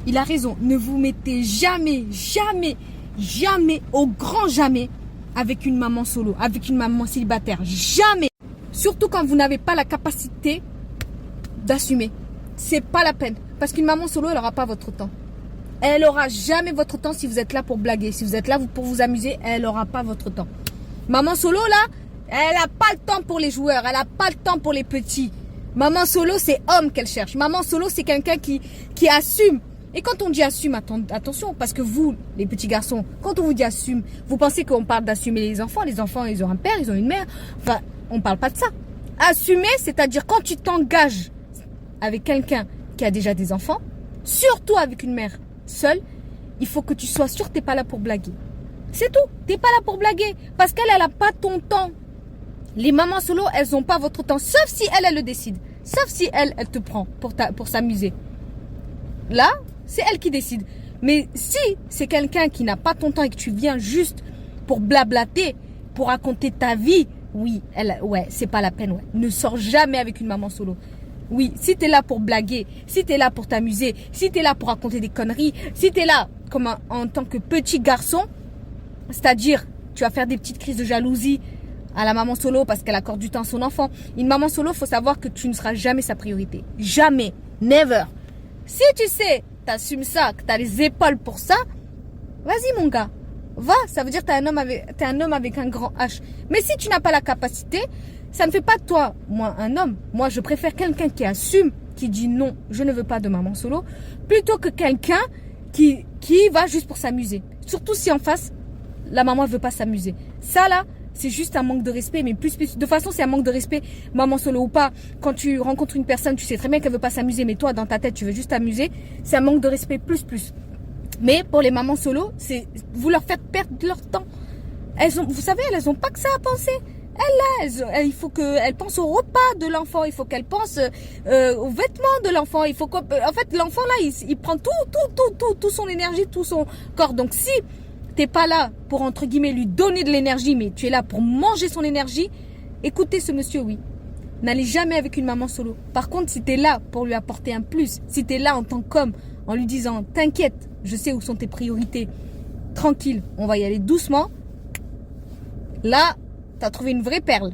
il a raison. Ne vous mettez jamais, au grand jamais, avec une maman solo, avec une maman célibataire. Jamais. Surtout quand vous n'avez pas la capacité d'assumer. C'est pas la peine. Parce qu'une maman solo, elle n'aura pas votre temps. Elle n'aura jamais votre temps si vous êtes là pour blaguer. Si vous êtes là pour vous amuser, elle n'aura pas votre temps. Maman solo, là, elle n'a pas le temps pour les joueurs. Elle n'a pas le temps pour les petits. Maman solo, c'est homme qu'elle cherche. Maman solo, c'est quelqu'un qui assume. Et quand on dit assume, attention, parce que vous, les petits garçons, quand on vous dit assume, vous pensez qu'on parle d'assumer les enfants. Les enfants, ils ont un père, ils ont une mère. Enfin, on ne parle pas de ça. Assumer, c'est-à-dire quand tu t'engages avec quelqu'un qui a déjà des enfants, surtout avec une mère seule, il faut que tu sois sûr que tu n'es pas là pour blaguer. C'est tout. Tu n'es pas là pour blaguer. Parce qu'elle n'a pas ton temps. Les mamans solo, elles n'ont pas votre temps. Sauf si elle le décide. Sauf si elle te prend pour s'amuser. Là, c'est elle qui décide. Mais si c'est quelqu'un qui n'a pas ton temps et que tu viens juste pour blablater, pour raconter ta vie, oui, c'est pas la peine. Ouais. Ne sors jamais avec une maman solo. Oui, si tu es là pour blaguer, si tu es là pour t'amuser, si tu es là pour raconter des conneries, si tu es là comme en tant que petit garçon, c'est-à-dire tu vas faire des petites crises de jalousie à la maman solo parce qu'elle accorde du temps à son enfant. Une maman solo, il faut savoir que tu ne seras jamais sa priorité. Jamais. Never. Si tu sais, t'assumes ça, que tu as les épaules pour ça, vas-y mon gars. Va, ça veut dire que t'es un homme avec un grand H. Mais si tu n'as pas la capacité, ça ne fait pas de toi, moi, un homme. Moi, je préfère quelqu'un qui assume, qui dit non, je ne veux pas de maman solo, plutôt que quelqu'un qui va juste pour s'amuser. Surtout si en face, la maman ne veut pas s'amuser. Ça là, c'est juste un manque de respect, mais plus. De toute façon, c'est un manque de respect, maman solo ou pas. Quand tu rencontres une personne, tu sais très bien qu'elle ne veut pas s'amuser, mais toi, dans ta tête, tu veux juste t'amuser. C'est un manque de respect plus. Mais pour les mamans solo, vous leur faites perdre leur temps. Vous savez, elles n'ont pas que ça à penser. Il faut qu'elles pensent au repas de l'enfant, il faut qu'elles pensent aux vêtements de l'enfant. En fait, l'enfant là, il prend tout son énergie, tout son corps. Donc si t'es pas là pour entre guillemets lui donner de l'énergie, mais tu es là pour manger son énergie, écoutez ce monsieur, oui. N'allez jamais avec une maman solo. Par contre, si tu es là pour lui apporter un plus, si tu es là en tant qu'homme, en lui disant t'inquiète, je sais où sont tes priorités, tranquille, on va y aller doucement, là, tu as trouvé une vraie perle.